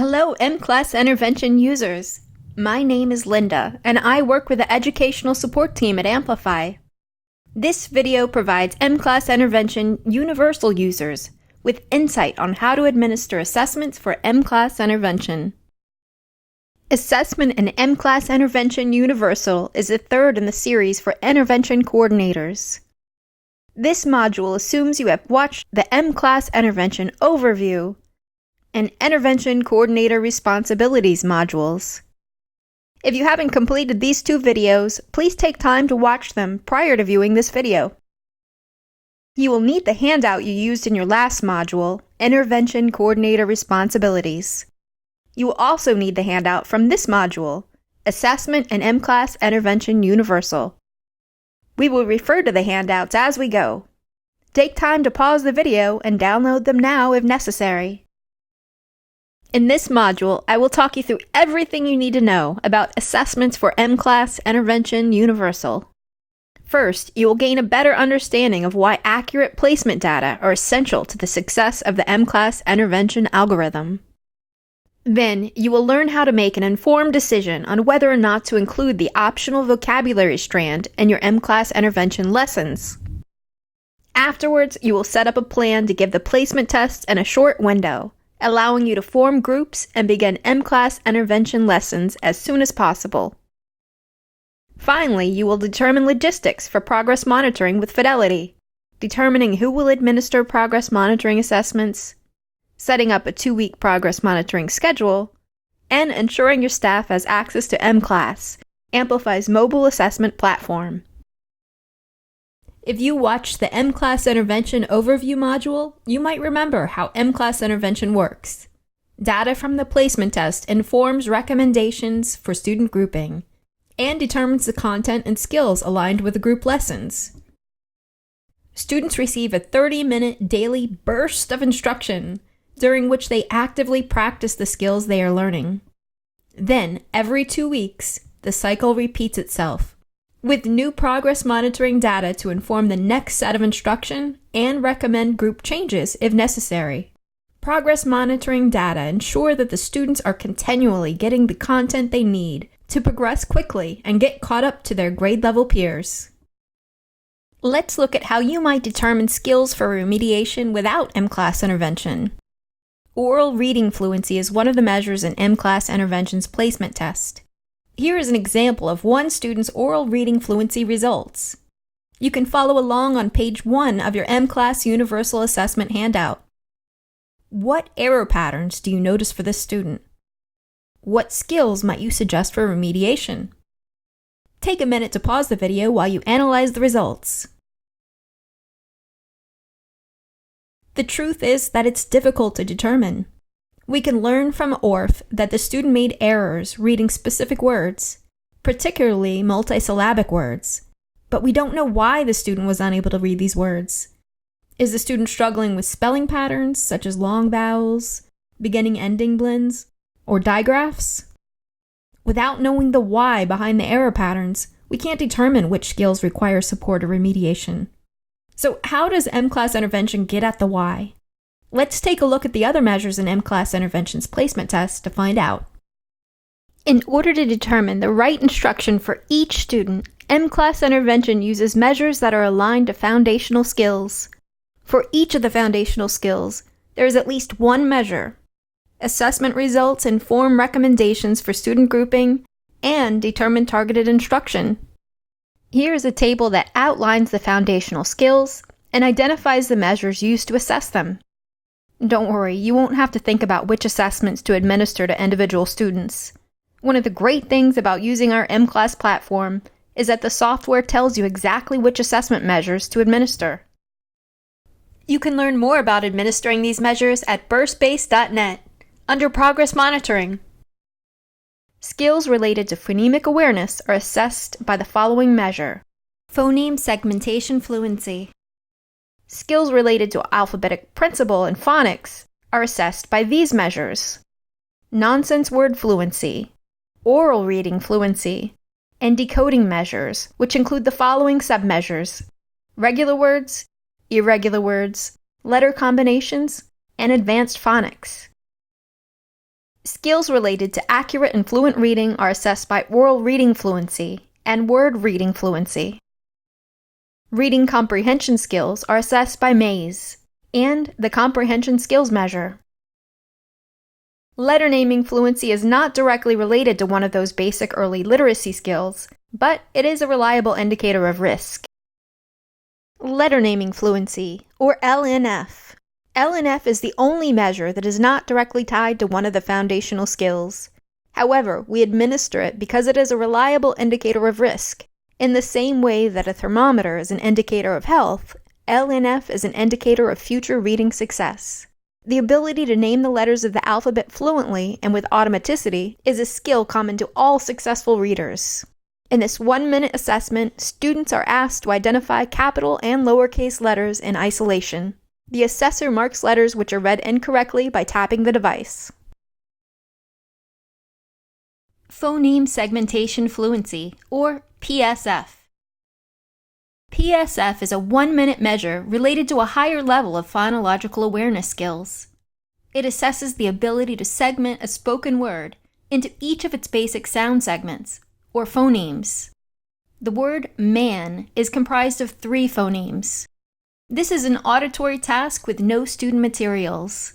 Hello, mCLASS Intervention users. My name is Linda, and I work with the Educational Support Team at Amplify. This video provides mCLASS Intervention Universal users with insight on how to administer assessments for mCLASS Intervention. Assessment in mCLASS Intervention Universal is the third in the series for intervention coordinators. This module assumes you have watched the mCLASS Intervention Overview and Intervention Coordinator Responsibilities modules. If you haven't completed these two videos, please take time to watch them prior to viewing this video. You will need the handout you used in your last module, Intervention Coordinator Responsibilities. You will also need the handout from this module, Assessment in mCLASS Intervention Universal. We will refer to the handouts as we go. Take time to pause the video and download them now if necessary. In this module, I will talk you through everything you need to know about assessments for mCLASS Intervention Universal. First, you will gain a better understanding of why accurate placement data are essential to the success of the mCLASS intervention algorithm. Then, you will learn how to make an informed decision on whether or not to include the optional vocabulary strand in your mCLASS intervention lessons. Afterwards, you will set up a plan to give the placement tests in a short window, allowing you to form groups and begin mCLASS intervention lessons as soon as possible. Finally, you will determine logistics for progress monitoring with Fidelity, determining who will administer progress monitoring assessments, setting up a 2-week progress monitoring schedule, and ensuring your staff has access to mCLASS, Amplify's mobile assessment platform. If you watched the mCLASS Intervention Overview module, you might remember how mCLASS Intervention works. Data from the placement test informs recommendations for student grouping and determines the content and skills aligned with the group lessons. Students receive a 30-minute daily burst of instruction during which they actively practice the skills they are learning. Then, every 2 weeks, the cycle repeats itself, with new progress monitoring data to inform the next set of instruction and recommend group changes if necessary. Progress monitoring data ensure that the students are continually getting the content they need to progress quickly and get caught up to their grade level peers. Let's look at how you might determine skills for remediation without mCLASS intervention. Oral reading fluency is one of the measures in mCLASS intervention's placement test. Here is an example of one student's oral reading fluency results. You can follow along on page 1 of your mCLASS Universal Assessment handout. What error patterns do you notice for this student? What skills might you suggest for remediation? Take a minute to pause the video while you analyze the results. The truth is that it's difficult to determine. We can learn from ORF that the student made errors reading specific words, particularly multisyllabic words, but we don't know why the student was unable to read these words. Is the student struggling with spelling patterns, such as long vowels, beginning-ending blends, or digraphs? Without knowing the why behind the error patterns, we can't determine which skills require support or remediation. So how does mCLASS intervention get at the why? Let's take a look at the other measures in mCLASS Intervention's placement test to find out. In order to determine the right instruction for each student, mCLASS Intervention uses measures that are aligned to foundational skills. For each of the foundational skills, there is at least one measure. Assessment results inform recommendations for student grouping and determine targeted instruction. Here is a table that outlines the foundational skills and identifies the measures used to assess them. Don't worry, you won't have to think about which assessments to administer to individual students. One of the great things about using our mCLASS platform is that the software tells you exactly which assessment measures to administer. You can learn more about administering these measures at burstbase.net under Progress Monitoring. Skills related to phonemic awareness are assessed by the following measure: phoneme segmentation fluency. Skills related to alphabetic principle and phonics are assessed by these measures: nonsense word fluency, oral reading fluency, and decoding measures, which include the following submeasures: regular words, irregular words, letter combinations, and advanced phonics. Skills related to accurate and fluent reading are assessed by oral reading fluency and word reading fluency. Reading comprehension skills are assessed by mCLASS and the Comprehension Skills Measure. Letter naming fluency is not directly related to one of those basic early literacy skills, but it is a reliable indicator of risk. Letter naming fluency, or LNF. LNF is the only measure that is not directly tied to one of the foundational skills. However, we administer it because it is a reliable indicator of risk. In the same way that a thermometer is an indicator of health, LNF is an indicator of future reading success. The ability to name the letters of the alphabet fluently and with automaticity is a skill common to all successful readers. In this 1-minute assessment, students are asked to identify capital and lowercase letters in isolation. The assessor marks letters which are read incorrectly by tapping the device. Phoneme Segmentation Fluency, or PSF. PSF is a 1-minute measure related to a higher level of phonological awareness skills. It assesses the ability to segment a spoken word into each of its basic sound segments, or phonemes. The word man is comprised of 3 phonemes. This is an auditory task with no student materials.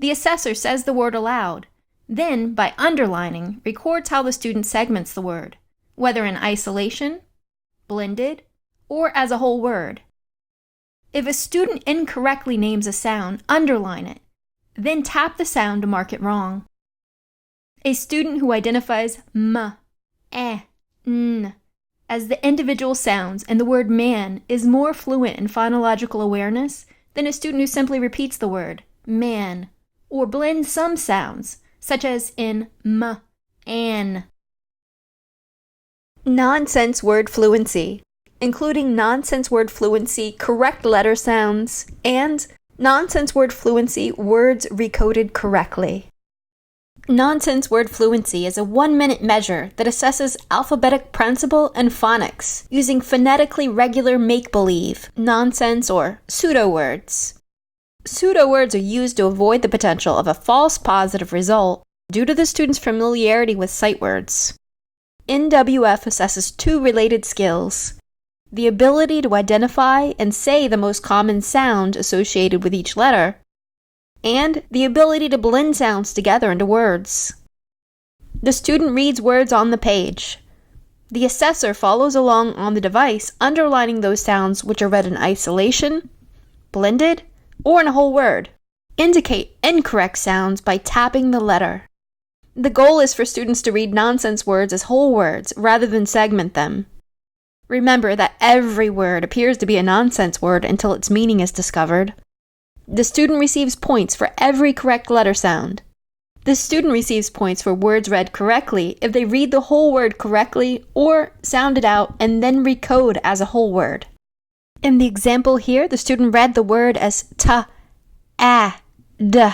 The assessor says the word aloud, then, by underlining, records how the student segments the word, whether in isolation, blended, or as a whole word. If a student incorrectly names a sound, underline it, then tap the sound to mark it wrong. A student who identifies m, n as the individual sounds and the word man is more fluent in phonological awareness than a student who simply repeats the word man or blends some sounds, such as in m, an. Nonsense word fluency, including nonsense word fluency correct letter sounds and nonsense word fluency words recoded correctly. Nonsense word fluency is a 1-minute measure that assesses alphabetic principle and phonics using phonetically regular make-believe, nonsense, or pseudo-words. Pseudo-words are used to avoid the potential of a false positive result due to the student's familiarity with sight words. NWF assesses 2 related skills: the ability to identify and say the most common sound associated with each letter, and the ability to blend sounds together into words. The student reads words on the page. The assessor follows along on the device, underlining those sounds which are read in isolation, blended, or in a whole word. Indicate incorrect sounds by tapping the letter. The goal is for students to read nonsense words as whole words rather than segment them. Remember that every word appears to be a nonsense word until its meaning is discovered. The student receives points for every correct letter sound. The student receives points for words read correctly if they read the whole word correctly or sound it out and then recode as a whole word. In the example here, the student read the word as ta, a, d.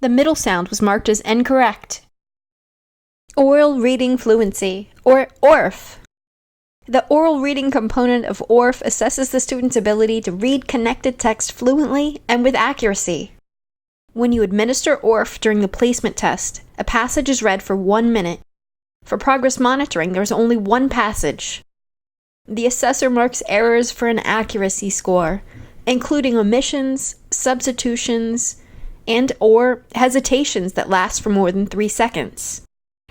The middle sound was marked as incorrect. Oral reading fluency, or ORF. The oral reading component of ORF assesses the student's ability to read connected text fluently and with accuracy. When you administer ORF during the placement test, a passage is read for 1 minute. For progress monitoring, there is only 1 passage. The assessor marks errors for an accuracy score, including omissions, substitutions, and/or hesitations that last for more than 3 seconds.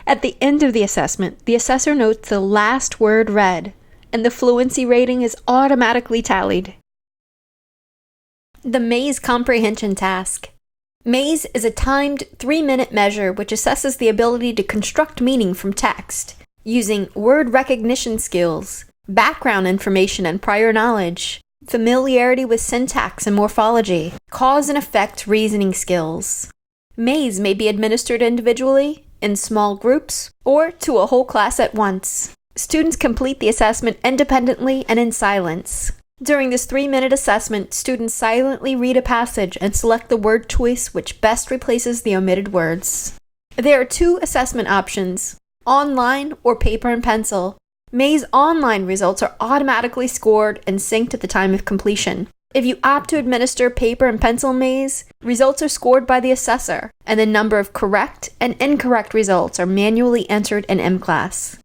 At the end of the assessment, the assessor notes the last word read, and the fluency rating is automatically tallied. The mCLASS comprehension task. mCLASS is a timed 3-minute measure which assesses the ability to construct meaning from text, using word recognition skills, background information and prior knowledge, familiarity with syntax and morphology, cause and effect reasoning skills. mCLASS may be administered individually, in small groups, or to a whole class at once. Students complete the assessment independently and in silence. During this 3-minute assessment, students silently read a passage and select the word choice which best replaces the omitted words. There are 2 assessment options, online or paper and pencil. mCLASS online results are automatically scored and synced at the time of completion. If you opt to administer paper and pencil maze, results are scored by the assessor, and the number of correct and incorrect results are manually entered in mCLASS.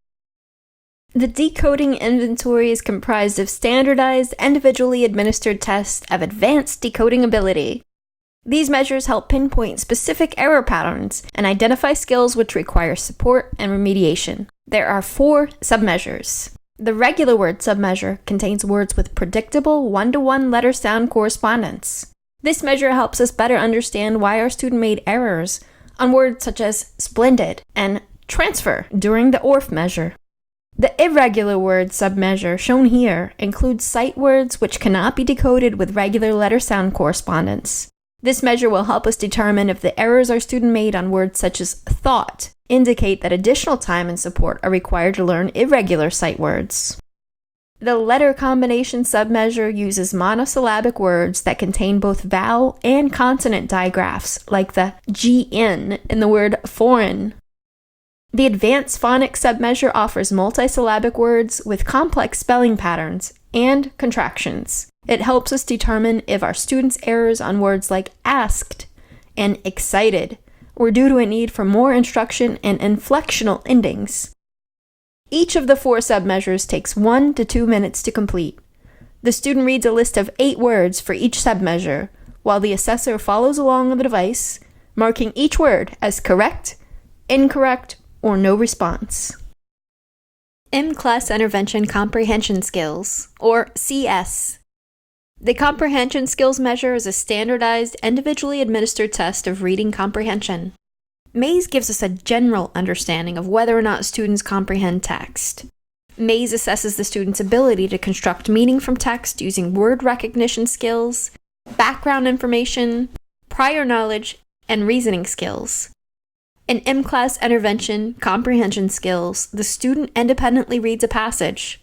The decoding inventory is comprised of standardized, individually administered tests of advanced decoding ability. These measures help pinpoint specific error patterns and identify skills which require support and remediation. There are 4 submeasures. The regular word submeasure contains words with predictable one-to-one letter-sound correspondence. This measure helps us better understand why our student made errors on words such as splendid and transfer during the ORF measure. The irregular word submeasure shown here includes sight words which cannot be decoded with regular letter-sound correspondence. This measure will help us determine if the errors our student made on words such as thought indicate that additional time and support are required to learn irregular sight words. The letter combination submeasure uses monosyllabic words that contain both vowel and consonant digraphs, like the GN in the word foreign. The advanced phonics submeasure offers multisyllabic words with complex spelling patterns and contractions. It helps us determine if our students' errors on words like asked and excited were due to a need for more instruction and inflectional endings. Each of the 4 submeasures takes 1 to 2 minutes to complete. The student reads a list of 8 words for each submeasure, while the assessor follows along on the device, marking each word as correct, incorrect, or no response. mCLASS Intervention Comprehension Skills, or CS. The Comprehension Skills Measure is a standardized, individually administered test of reading comprehension. Maze gives us a general understanding of whether or not students comprehend text. Maze assesses the student's ability to construct meaning from text using word recognition skills, background information, prior knowledge, and reasoning skills. In mCLASS Intervention Comprehension Skills, the student independently reads a passage.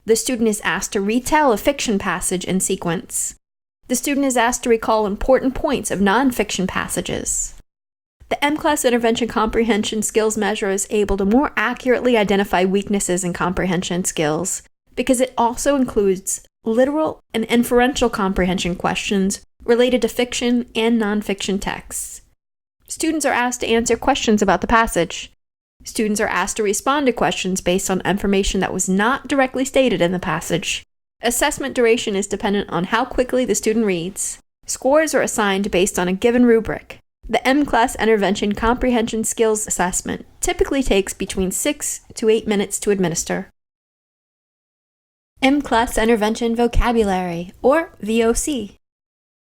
The student is asked to retell a fiction passage in sequence. The student is asked to recall important points of non-fiction passages. The mCLASS Intervention Comprehension Skills measure is able to more accurately identify weaknesses in comprehension skills because it also includes literal and inferential comprehension questions related to fiction and non-fiction texts. Students are asked to answer questions about the passage. Students are asked to respond to questions based on information that was not directly stated in the passage. Assessment duration is dependent on how quickly the student reads. Scores are assigned based on a given rubric. The mCLASS Intervention Comprehension Skills Assessment typically takes between 6 to 8 minutes to administer. mCLASS Intervention Vocabulary, or VOC.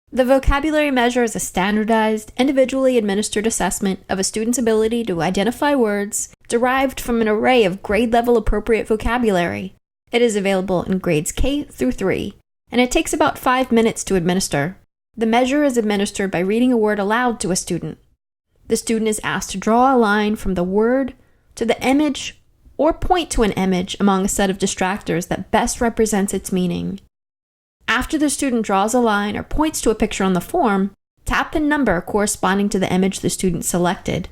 The vocabulary measure is a standardized, individually administered assessment of a student's ability to identify words derived from an array of grade-level appropriate vocabulary. It is available in grades K through 3, and it takes about 5 minutes to administer. The measure is administered by reading a word aloud to a student. The student is asked to draw a line from the word to the image or point to an image among a set of distractors that best represents its meaning. After the student draws a line or points to a picture on the form, tap the number corresponding to the image the student selected.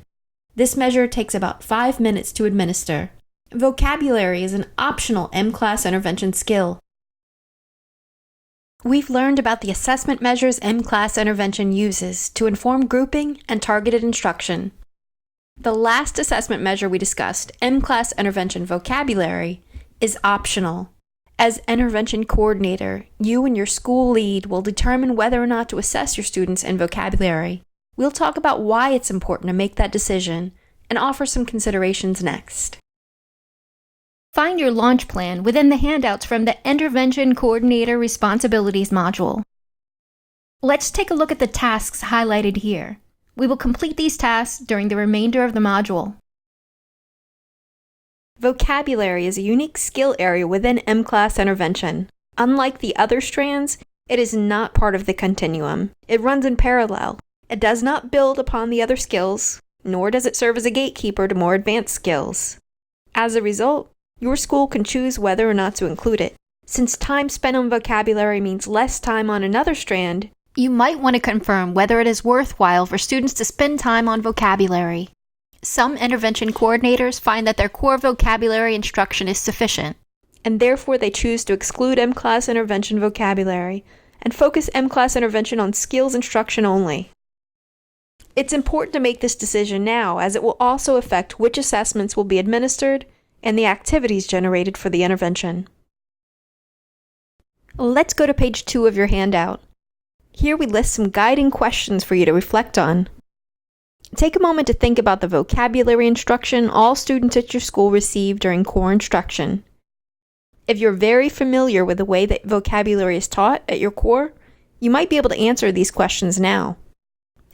This measure takes about 5 minutes to administer. Vocabulary is an optional mCLASS intervention skill. We've learned about the assessment measures mCLASS intervention uses to inform grouping and targeted instruction. The last assessment measure we discussed, mCLASS intervention vocabulary, is optional. As intervention coordinator, you and your school lead will determine whether or not to assess your students in vocabulary. We'll talk about why it's important to make that decision and offer some considerations next. Find your launch plan within the handouts from the Intervention Coordinator Responsibilities module. Let's take a look at the tasks highlighted here. We will complete these tasks during the remainder of the module. Vocabulary is a unique skill area within mCLASS intervention. Unlike the other strands, it is not part of the continuum. It runs in parallel. It does not build upon the other skills, nor does it serve as a gatekeeper to more advanced skills. As a result, your school can choose whether or not to include it. Since time spent on vocabulary means less time on another strand, you might want to confirm whether it is worthwhile for students to spend time on vocabulary. Some intervention coordinators find that their core vocabulary instruction is sufficient, and therefore they choose to exclude mCLASS intervention vocabulary and focus mCLASS intervention on skills instruction only. It's important to make this decision now, as it will also affect which assessments will be administered and the activities generated for the intervention. Let's go to page 2 of your handout. Here we list some guiding questions for you to reflect on. Take a moment to think about the vocabulary instruction all students at your school receive during core instruction. If you're very familiar with the way that vocabulary is taught at your core, you might be able to answer these questions now.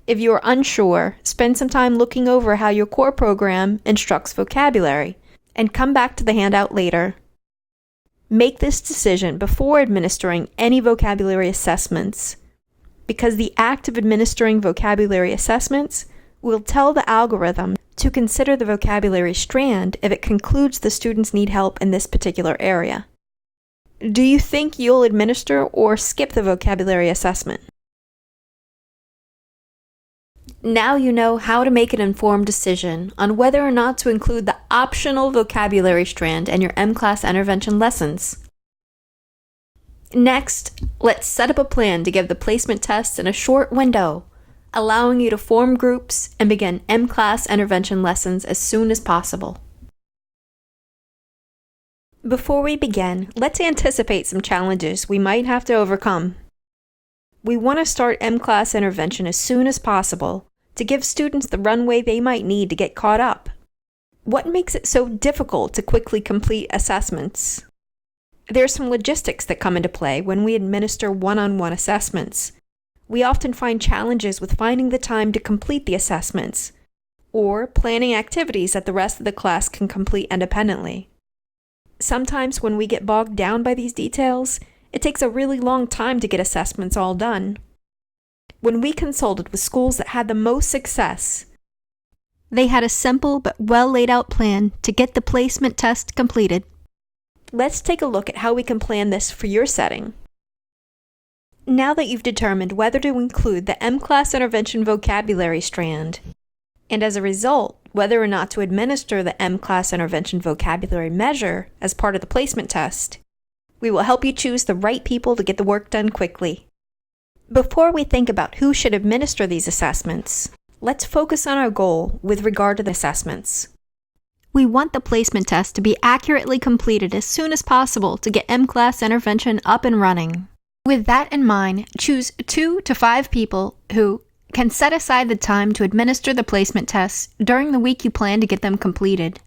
If you are unsure, spend some time looking over how your core program instructs vocabulary, and come back to the handout later. Make this decision before administering any vocabulary assessments, because the act of administering vocabulary assessments will tell the algorithm to consider the vocabulary strand if it concludes the students need help in this particular area. Do you think you'll administer or skip the vocabulary assessment? Now you know how to make an informed decision on whether or not to include the optional vocabulary strand in your mCLASS intervention lessons. Next, let's set up a plan to give the placement test in a short window, allowing you to form groups and begin mCLASS intervention lessons as soon as possible. Before we begin, let's anticipate some challenges we might have to overcome. We want to start mCLASS intervention as soon as possible to give students the runway they might need to get caught up. What makes it so difficult to quickly complete assessments? There are some logistics that come into play when we administer one-on-one assessments. We often find challenges with finding the time to complete the assessments, or planning activities that the rest of the class can complete independently. Sometimes when we get bogged down by these details, it takes a really long time to get assessments all done. When we consulted with schools that had the most success, they had a simple but well laid out plan to get the placement test completed. Let's take a look at how we can plan this for your setting. Now that you've determined whether to include the mCLASS intervention vocabulary strand, and as a result, whether or not to administer the mCLASS intervention vocabulary measure as part of the placement test, we will help you choose the right people to get the work done quickly. Before we think about who should administer these assessments, let's focus on our goal with regard to the assessments. We want the placement test to be accurately completed as soon as possible to get mCLASS intervention up and running. With that in mind, choose 2 to 5 people who can set aside the time to administer the placement tests during the week you plan to get them completed.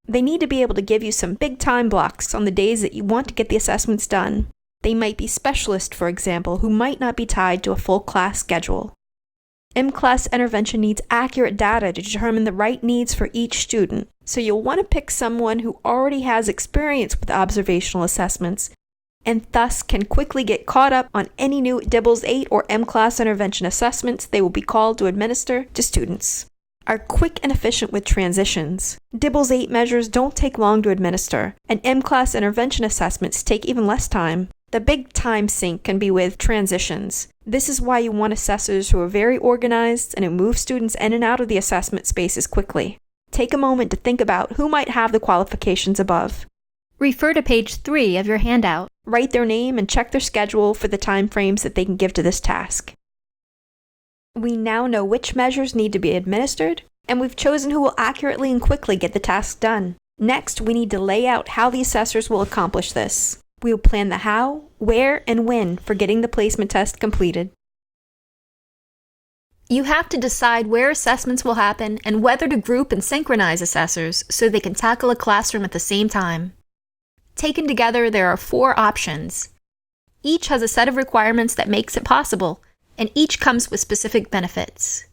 They need to be able to give you some big time blocks on the days that you want to get the assessments done. They might be specialists, for example, who might not be tied to a full class schedule. mCLASS intervention needs accurate data to determine the right needs for each student, so you'll want to pick someone who already has experience with observational assessments and thus can quickly get caught up on any new DIBELS 8 or mCLASS intervention assessments they will be called to administer to students. Are quick and efficient with transitions. DIBELS 8 measures don't take long to administer, and mCLASS intervention assessments take even less time. The big time sink can be with transitions. This is why you want assessors who are very organized and who move students in and out of the assessment spaces quickly. Take a moment to think about who might have the qualifications above. Refer to page 3 of your handout. Write their name and check their schedule for the time frames that they can give to this task. We now know which measures need to be administered, and we've chosen who will accurately and quickly get the task done. Next, we need to lay out how the assessors will accomplish this. We will plan the how, where, and when for getting the placement test completed. You have to decide where assessments will happen and whether to group and synchronize assessors so they can tackle a classroom at the same time. Taken together, there are 4 options. Each has a set of requirements that makes it possible, and each comes with specific benefits.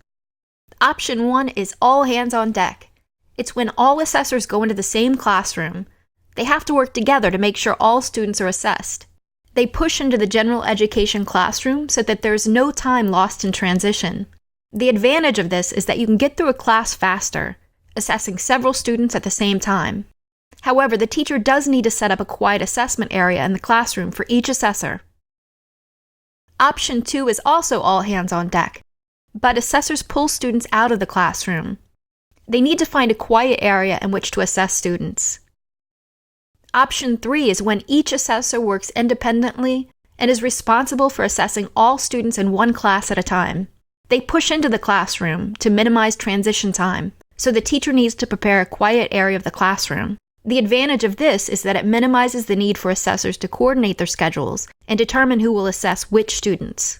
Option 1 is all hands on deck. It's when all assessors go into the same classroom. They have to work together to make sure all students are assessed. They push into the general education classroom so that there's no time lost in transition. The advantage of this is that you can get through a class faster, assessing several students at the same time. However, the teacher does need to set up a quiet assessment area in the classroom for each assessor. Option 2 is also all hands on deck, but assessors pull students out of the classroom. They need to find a quiet area in which to assess students. Option 3 is when each assessor works independently and is responsible for assessing all students in one class at a time. They push into the classroom to minimize transition time, so the teacher needs to prepare a quiet area of the classroom. The advantage of this is that it minimizes the need for assessors to coordinate their schedules and determine who will assess which students.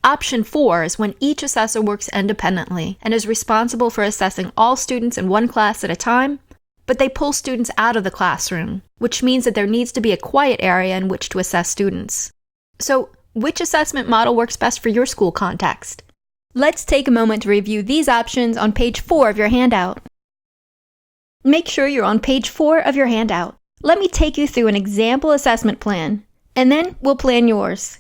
Option 4 is when each assessor works independently and is responsible for assessing all students in one class at a time, but they pull students out of the classroom, which means that there needs to be a quiet area in which to assess students. So, which assessment model works best for your school context? Let's take a moment to review these options on page 4 of your handout. Make sure you're on page 4 of your handout. Let me take you through an example assessment plan, and then we'll plan yours.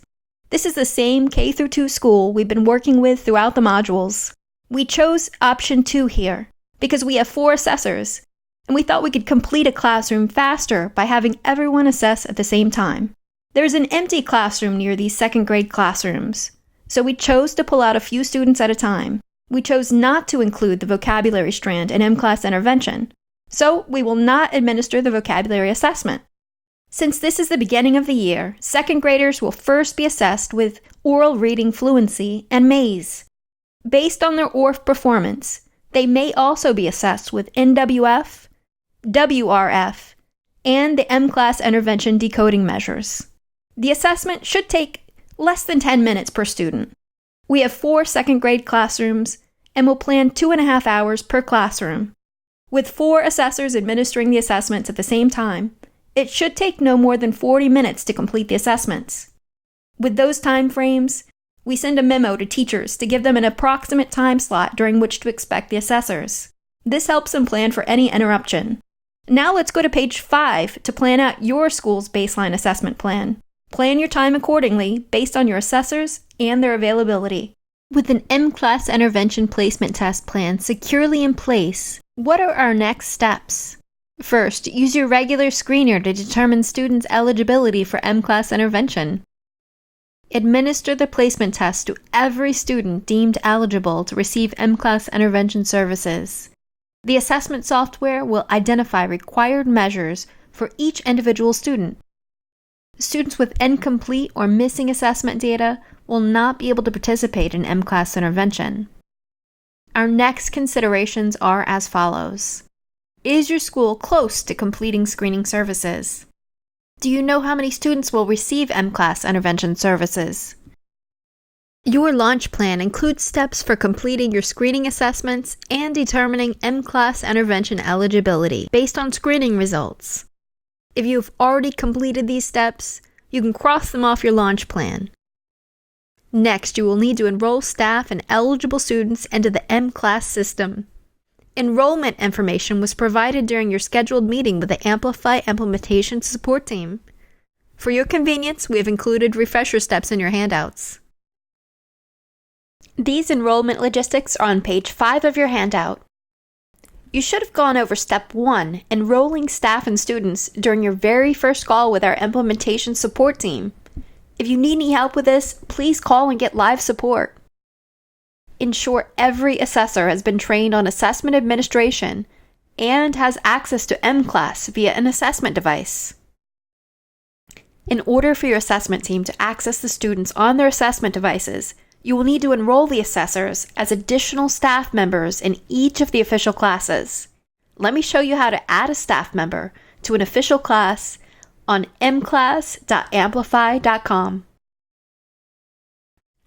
This is the same K-2 school we've been working with throughout the modules. We chose option 2 here because we have 4 assessors, and we thought we could complete a classroom faster by having everyone assess at the same time. There's an empty classroom near these second grade classrooms, so we chose to pull out a few students at a time. We chose not to include the vocabulary strand in mCLASS intervention, so we will not administer the vocabulary assessment. Since this is the beginning of the year, second graders will first be assessed with oral reading fluency and maze. Based on their ORF performance, they may also be assessed with NWF, WRF, and the mCLASS intervention decoding measures. The assessment should take less than 10 minutes per student. We have 4 second grade classrooms and will plan 2.5 hours per classroom. With 4 assessors administering the assessments at the same time, it should take no more than 40 minutes to complete the assessments. With those time frames, we send a memo to teachers to give them an approximate time slot during which to expect the assessors. This helps them plan for any interruption. Now let's go to page 5 to plan out your school's baseline assessment plan. Plan your time accordingly based on your assessors and their availability. With an mCLASS intervention placement test plan securely in place, what are our next steps? First, use your regular screener to determine students' eligibility for mCLASS intervention. Administer the placement test to every student deemed eligible to receive mCLASS intervention services. The assessment software will identify required measures for each individual student. Students with incomplete or missing assessment data will not be able to participate in mCLASS intervention. Our next considerations are as follows. Is your school close to completing screening services? Do you know how many students will receive mCLASS intervention services? Your launch plan includes steps for completing your screening assessments and determining mCLASS intervention eligibility based on screening results. If you have already completed these steps, you can cross them off your launch plan. Next, you will need to enroll staff and eligible students into the mCLASS system. Enrollment information was provided during your scheduled meeting with the Amplify Implementation Support Team. For your convenience, we have included refresher steps in your handouts. These enrollment logistics are on page 5 of your handout. You should have gone over step 1, enrolling staff and students, during your very first call with our implementation support team. If you need any help with this, please call and get live support. Ensure every assessor has been trained on assessment administration and has access to mCLASS via an assessment device. In order for your assessment team to access the students on their assessment devices, you will need to enroll the assessors as additional staff members in each of the official classes. Let me show you how to add a staff member to an official class on mclass.amplify.com.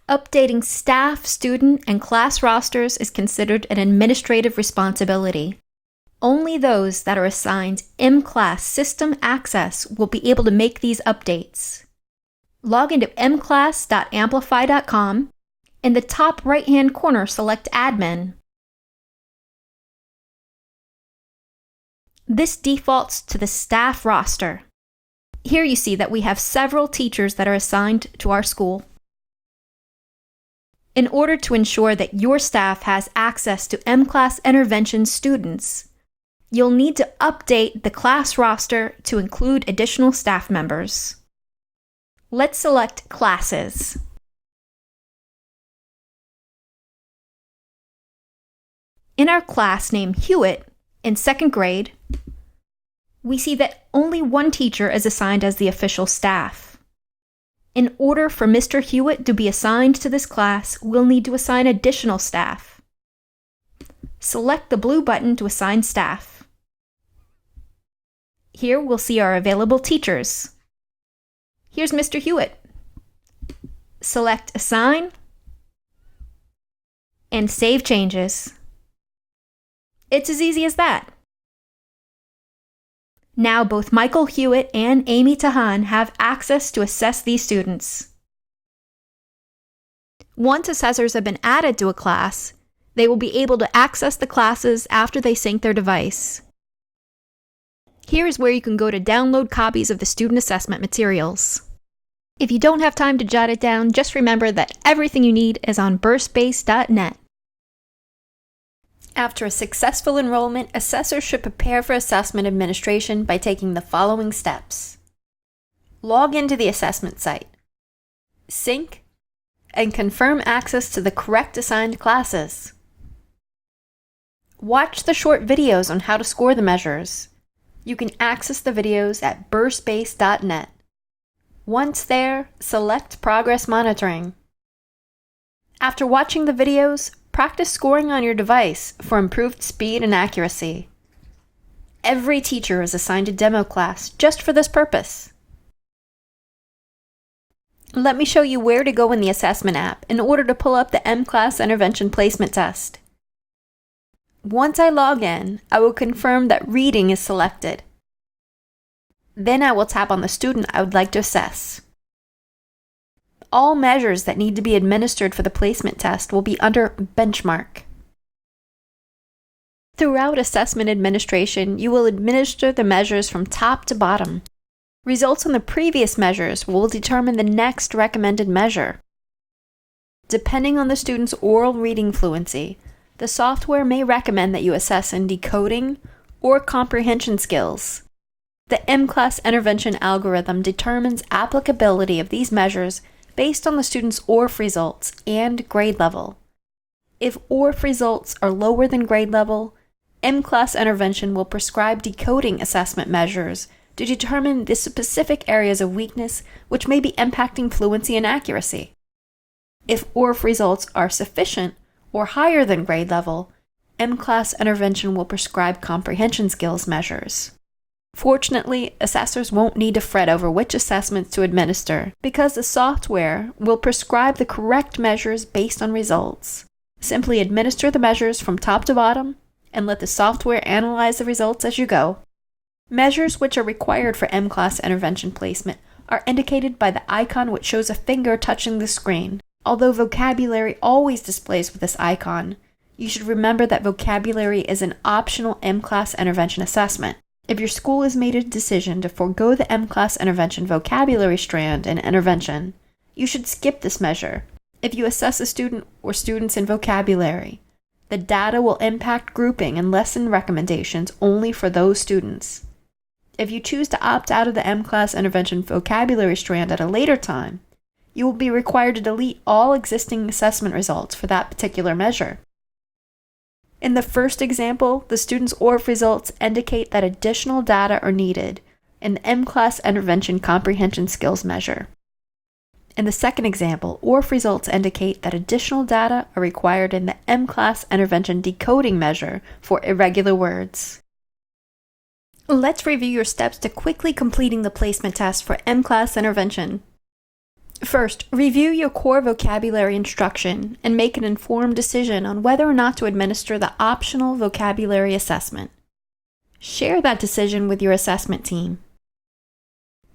Updating staff, student, and class rosters is considered an administrative responsibility. Only those that are assigned mCLASS system access will be able to make these updates. Log into mclass.amplify.com. In the top right-hand corner, select Admin. This defaults to the staff roster. Here you see that we have several teachers that are assigned to our school. In order to ensure that your staff has access to mCLASS intervention students, you'll need to update the class roster to include additional staff members. Let's select Classes. In our class named Hewitt, in second grade, we see that only one teacher is assigned as the official staff. In order for Mr. Hewitt to be assigned to this class, we'll need to assign additional staff. Select the blue button to assign staff. Here we'll see our available teachers. Here's Mr. Hewitt. Select Assign and Save Changes. It's as easy as that. Now both Michael Hewitt and Amy Tahan have access to assess these students. Once assessors have been added to a class, they will be able to access the classes after they sync their device. Here is where you can go to download copies of the student assessment materials. If you don't have time to jot it down, just remember that everything you need is on burstbase.net. After a successful enrollment, assessors should prepare for assessment administration by taking the following steps. Log into the assessment site. Sync and confirm access to the correct assigned classes. Watch the short videos on how to score the measures. You can access the videos at burstbase.net. Once there, select Progress Monitoring. After watching the videos, practice scoring on your device for improved speed and accuracy. Every teacher is assigned a demo class just for this purpose. Let me show you where to go in the assessment app in order to pull up the mCLASS Intervention Placement Test. Once I log in, I will confirm that Reading is selected. Then I will tap on the student I would like to assess. All measures that need to be administered for the placement test will be under Benchmark. Throughout assessment administration, you will administer the measures from top to bottom. Results on the previous measures will determine the next recommended measure. Depending on the student's oral reading fluency, the software may recommend that you assess in decoding or comprehension skills. The mCLASS intervention algorithm determines applicability of these measures based on the student's ORF results and grade level. If ORF results are lower than grade level, mCLASS intervention will prescribe decoding assessment measures to determine the specific areas of weakness which may be impacting fluency and accuracy. If ORF results are sufficient or higher than grade level, mCLASS intervention will prescribe comprehension skills measures. Fortunately, assessors won't need to fret over which assessments to administer because the software will prescribe the correct measures based on results. Simply administer the measures from top to bottom and let the software analyze the results as you go. Measures which are required for mCLASS intervention placement are indicated by the icon which shows a finger touching the screen. Although vocabulary always displays with this icon, you should remember that vocabulary is an optional mCLASS intervention assessment. If your school has made a decision to forego the mCLASS intervention vocabulary strand in intervention, you should skip this measure. If you assess a student or students in vocabulary, the data will impact grouping and lesson recommendations only for those students. If you choose to opt out of the mCLASS intervention vocabulary strand at a later time, you will be required to delete all existing assessment results for that particular measure. In the first example, the student's ORF results indicate that additional data are needed in the mCLASS intervention comprehension skills measure. In the second example, ORF results indicate that additional data are required in the mCLASS intervention decoding measure for irregular words. Let's review your steps to quickly completing the placement test for mCLASS intervention. First, review your core vocabulary instruction and make an informed decision on whether or not to administer the optional vocabulary assessment. Share that decision with your assessment team.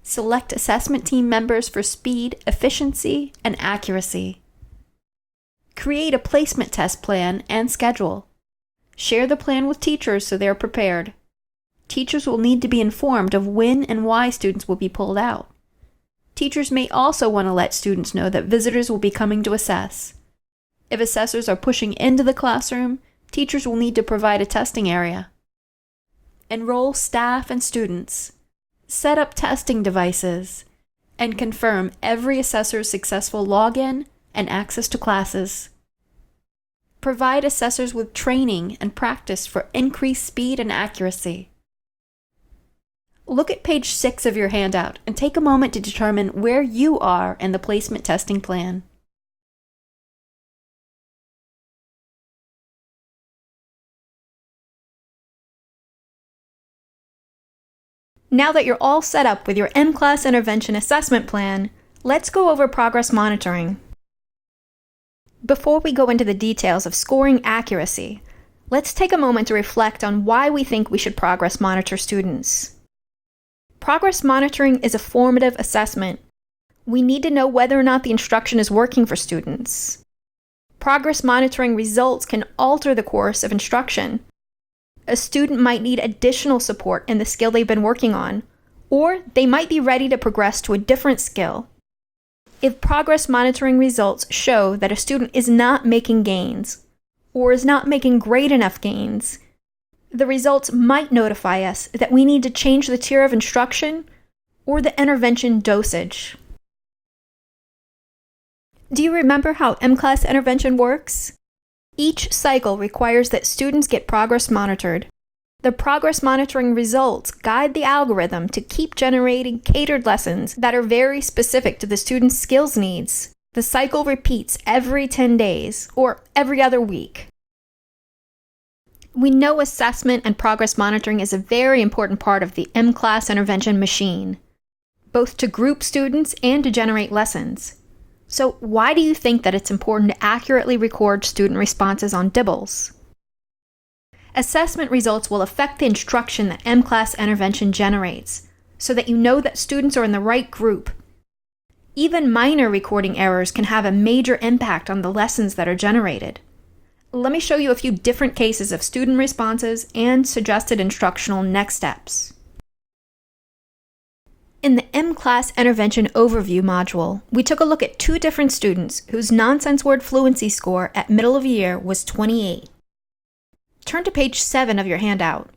Select assessment team members for speed, efficiency, and accuracy. Create a placement test plan and schedule. Share the plan with teachers so they are prepared. Teachers will need to be informed of when and why students will be pulled out. Teachers may also want to let students know that visitors will be coming to assess. If assessors are pushing into the classroom, teachers will need to provide a testing area. Enroll staff and students. Set up testing devices. And confirm every assessor's successful login and access to classes. Provide assessors with training and practice for increased speed and accuracy. Look at page 6 of your handout and take a moment to determine where you are in the placement testing plan. Now that you're all set up with your mCLASS intervention assessment plan, let's go over progress monitoring. Before we go into the details of scoring accuracy, let's take a moment to reflect on why we think we should progress monitor students. Progress monitoring is a formative assessment. We need to know whether or not the instruction is working for students. Progress monitoring results can alter the course of instruction. A student might need additional support in the skill they've been working on, or they might be ready to progress to a different skill. If progress monitoring results show that a student is not making gains, or is not making great enough gains, the results might notify us that we need to change the tier of instruction or the intervention dosage. Do you remember how mCLASS intervention works? Each cycle requires that students get progress monitored. The progress monitoring results guide the algorithm to keep generating catered lessons that are very specific to the student's skills needs. The cycle repeats every 10 days, or every other week. We know assessment and progress monitoring is a very important part of the mCLASS intervention machine, both to group students and to generate lessons. So why do you think that it's important to accurately record student responses on dibbles? Assessment results will affect the instruction that mCLASS intervention generates, so that you know that students are in the right group. Even minor recording errors can have a major impact on the lessons that are generated. Let me show you a few different cases of student responses and suggested instructional next steps. In the mCLASS Intervention Overview module, we took a look at 2 different students whose nonsense word fluency score at middle of year was 28. Turn to page 7 of your handout.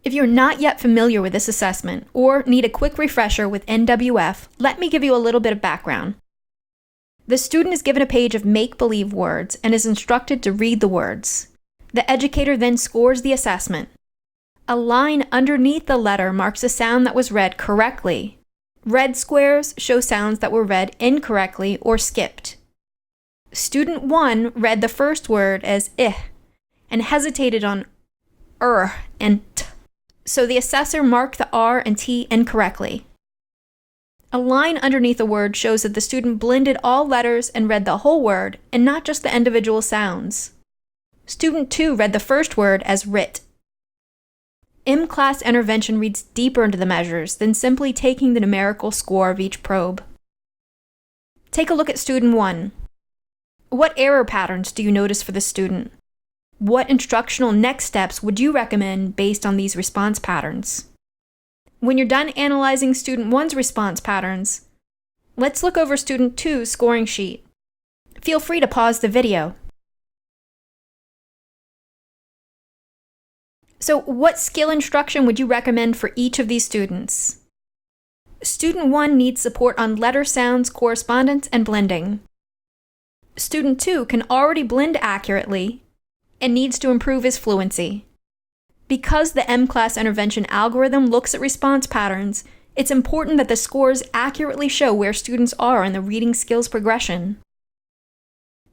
If you're not yet familiar with this assessment or need a quick refresher with NWF, let me give you a little bit of background. The student is given a page of make-believe words and is instructed to read the words. The educator then scores the assessment. A line underneath the letter marks a sound that was read correctly. Red squares show sounds that were read incorrectly or skipped. Student 1 read the first word as and hesitated on and t, so the assessor marked the R and T incorrectly. A line underneath a word shows that the student blended all letters and read the whole word and not just the individual sounds. Student 2 read the first word as writ. mCLASS intervention reads deeper into the measures than simply taking the numerical score of each probe. Take a look at student 1. What error patterns do you notice for the student? What instructional next steps would you recommend based on these response patterns? When you're done analyzing student 1's response patterns, let's look over student 2's scoring sheet. Feel free to pause the video. So, what skill instruction would you recommend for each of these students? Student 1 needs support on letter sounds, correspondence, and blending. Student 2 can already blend accurately and needs to improve his fluency. Because the mCLASS intervention algorithm looks at response patterns, it's important that the scores accurately show where students are in the reading skills progression.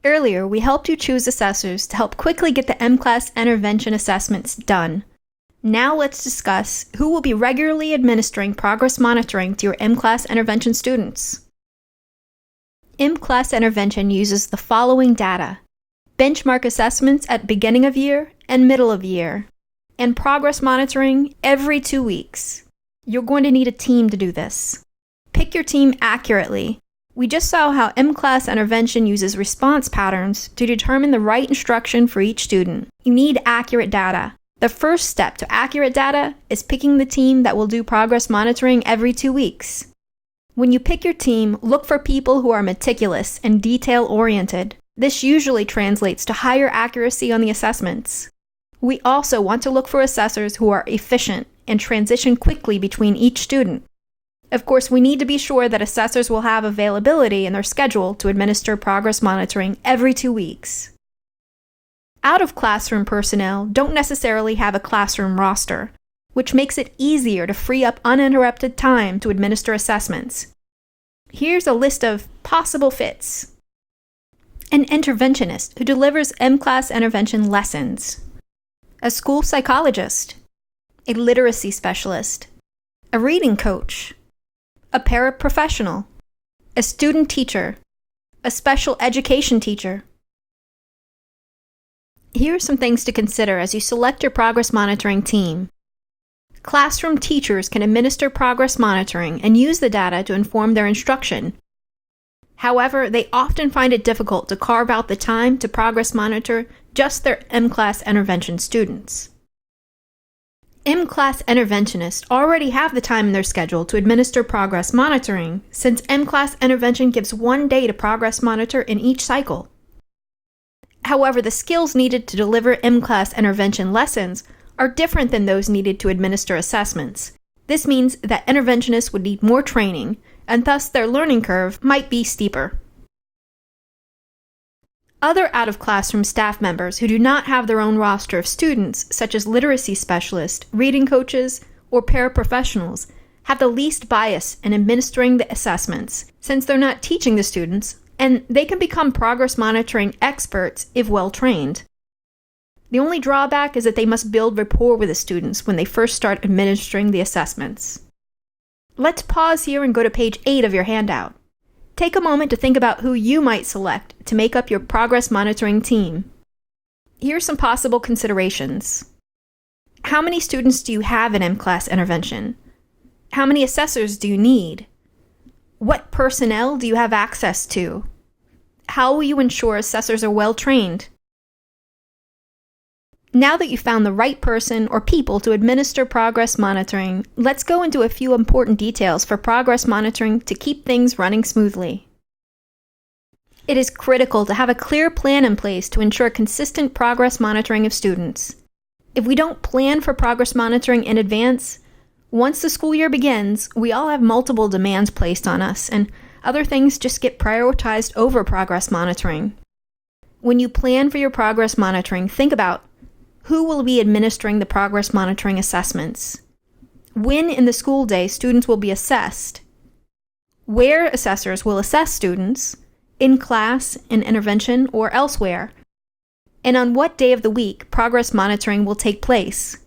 Earlier, we helped you choose assessors to help quickly get the mCLASS intervention assessments done. Now let's discuss who will be regularly administering progress monitoring to your mCLASS intervention students. mCLASS intervention uses the following data: benchmark assessments at beginning of year and middle of year, and progress monitoring every 2 weeks. You're going to need a team to do this. Pick your team accurately. We just saw how mCLASS intervention uses response patterns to determine the right instruction for each student. You need accurate data. The first step to accurate data is picking the team that will do progress monitoring every 2 weeks. When you pick your team, look for people who are meticulous and detail-oriented. This usually translates to higher accuracy on the assessments. We also want to look for assessors who are efficient and transition quickly between each student. Of course, we need to be sure that assessors will have availability in their schedule to administer progress monitoring every 2 weeks. Out-of-classroom personnel don't necessarily have a classroom roster. which makes it easier to free up uninterrupted time to administer assessments. Here's a list of possible fits. An interventionist who delivers mCLASS intervention lessons. A school psychologist. A literacy specialist. A reading coach. A paraprofessional. A student teacher. A special education teacher. Here are some things to consider as you select your progress monitoring team. Classroom teachers can administer progress monitoring and use the data to inform their instruction. However, they often find it difficult to carve out the time to progress monitor just their mCLASS intervention students. mCLASS interventionists already have the time in their schedule to administer progress monitoring, since mCLASS intervention gives 1 day to progress monitor in each cycle. However, the skills needed to deliver mCLASS intervention lessons are different than those needed to administer assessments. This means that interventionists would need more training, and thus their learning curve might be steeper. Other out-of-classroom staff members who do not have their own roster of students, such as literacy specialists, reading coaches, or paraprofessionals, have the least bias in administering the assessments, since they're not teaching the students, and they can become progress monitoring experts if well-trained. The only drawback is that they must build rapport with the students when they first start administering the assessments. Let's pause here and go to page 8 of your handout. Take a moment to think about who you might select to make up your progress monitoring team. Here are some possible considerations. How many students do you have in mCLASS intervention? How many assessors do you need? What personnel do you have access to? How will you ensure assessors are well trained? Now that you've found the right person or people to administer progress monitoring, let's go into a few important details for progress monitoring to keep things running smoothly. It is critical to have a clear plan in place to ensure consistent progress monitoring of students. If we don't plan for progress monitoring in advance, once the school year begins, we all have multiple demands placed on us, and other things just get prioritized over progress monitoring. When you plan for your progress monitoring, think about who will be administering the progress monitoring assessments? When in the school day students will be assessed? Where assessors will assess students, in class, in intervention, or elsewhere? And on what day of the week progress monitoring will take place?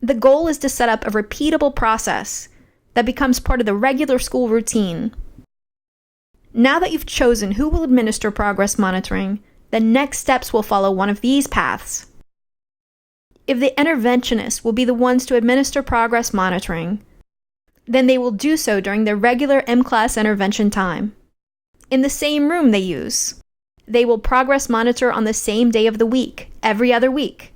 The goal is to set up a repeatable process that becomes part of the regular school routine. Now that you've chosen who will administer progress monitoring, the next steps will follow one of these paths. If the interventionists will be the ones to administer progress monitoring, then they will do so during their regular mCLASS intervention time. In the same room they use. They will progress monitor on the same day of the week, every other week.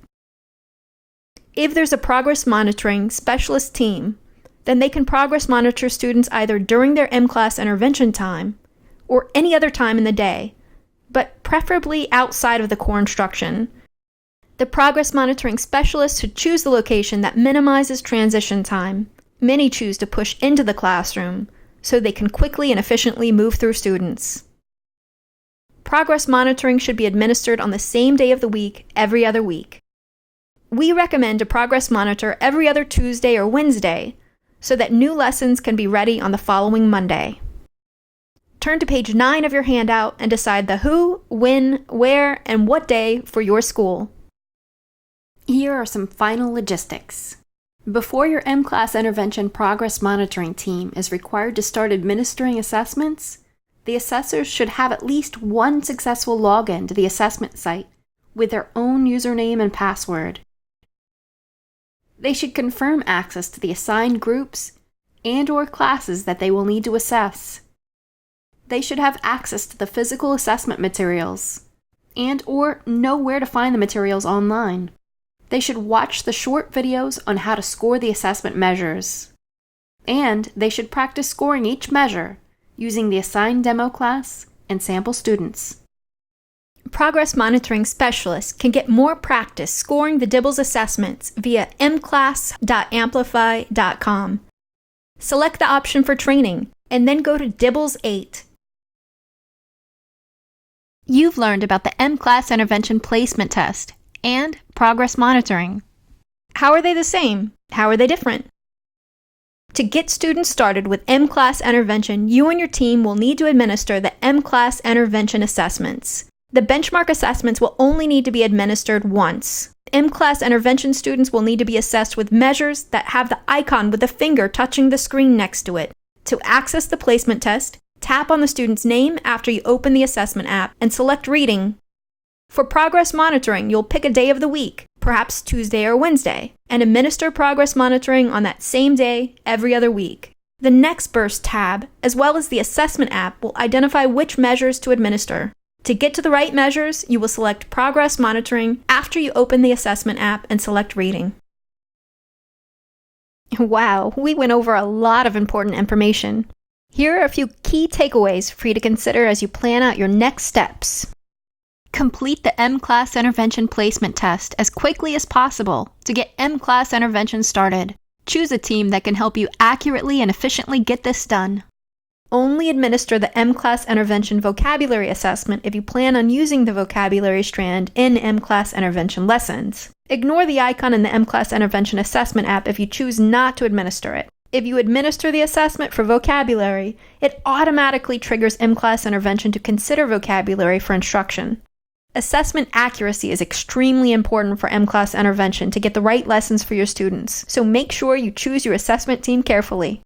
If there's a progress monitoring specialist team, then they can progress monitor students either during their mCLASS intervention time or any other time in the day, but preferably outside of the core instruction. The progress monitoring specialists should choose the location that minimizes transition time. Many choose to push into the classroom so they can quickly and efficiently move through students. Progress monitoring should be administered on the same day of the week, every other week. We recommend to progress monitor every other Tuesday or Wednesday so that new lessons can be ready on the following Monday. Turn to page 9 of your handout and decide the who, when, where, and what day for your school. Here are some final logistics. Before your mCLASS intervention progress monitoring team is required to start administering assessments, the assessors should have at least one successful login to the assessment site with their own username and password. They should confirm access to the assigned groups and/or classes that they will need to assess. They should have access to the physical assessment materials and/or know where to find the materials online. They should watch the short videos on how to score the assessment measures. And they should practice scoring each measure using the assigned demo class and sample students. Progress monitoring specialists can get more practice scoring the DIBELS assessments via mclass.amplify.com. Select the option for training and then go to DIBELS 8. You've learned about the mCLASS intervention placement test and progress monitoring. How are they the same? How are they different? To get students started with mCLASS Intervention, you and your team will need to administer the mCLASS Intervention assessments. The benchmark assessments will only need to be administered once. mCLASS Intervention students will need to be assessed with measures that have the icon with the finger touching the screen next to it. To access the placement test, tap on the student's name after you open the assessment app and select Reading. For progress monitoring, you'll pick a day of the week, perhaps Tuesday or Wednesday, and administer progress monitoring on that same day every other week. The Next Burst tab, as well as the assessment app, will identify which measures to administer. To get to the right measures, you will select Progress Monitoring after you open the assessment app and select Reading. Wow, we went over a lot of important information. Here are a few key takeaways for you to consider as you plan out your next steps. Complete the mCLASS Intervention Placement Test as quickly as possible to get mCLASS Intervention started. Choose a team that can help you accurately and efficiently get this done. Only administer the mCLASS Intervention Vocabulary Assessment if you plan on using the vocabulary strand in mCLASS Intervention lessons. Ignore the icon in the mCLASS Intervention Assessment app if you choose not to administer it. If you administer the assessment for vocabulary, it automatically triggers mCLASS Intervention to consider vocabulary for instruction. Assessment accuracy is extremely important for mCLASS Intervention to get the right lessons for your students, so make sure you choose your assessment team carefully.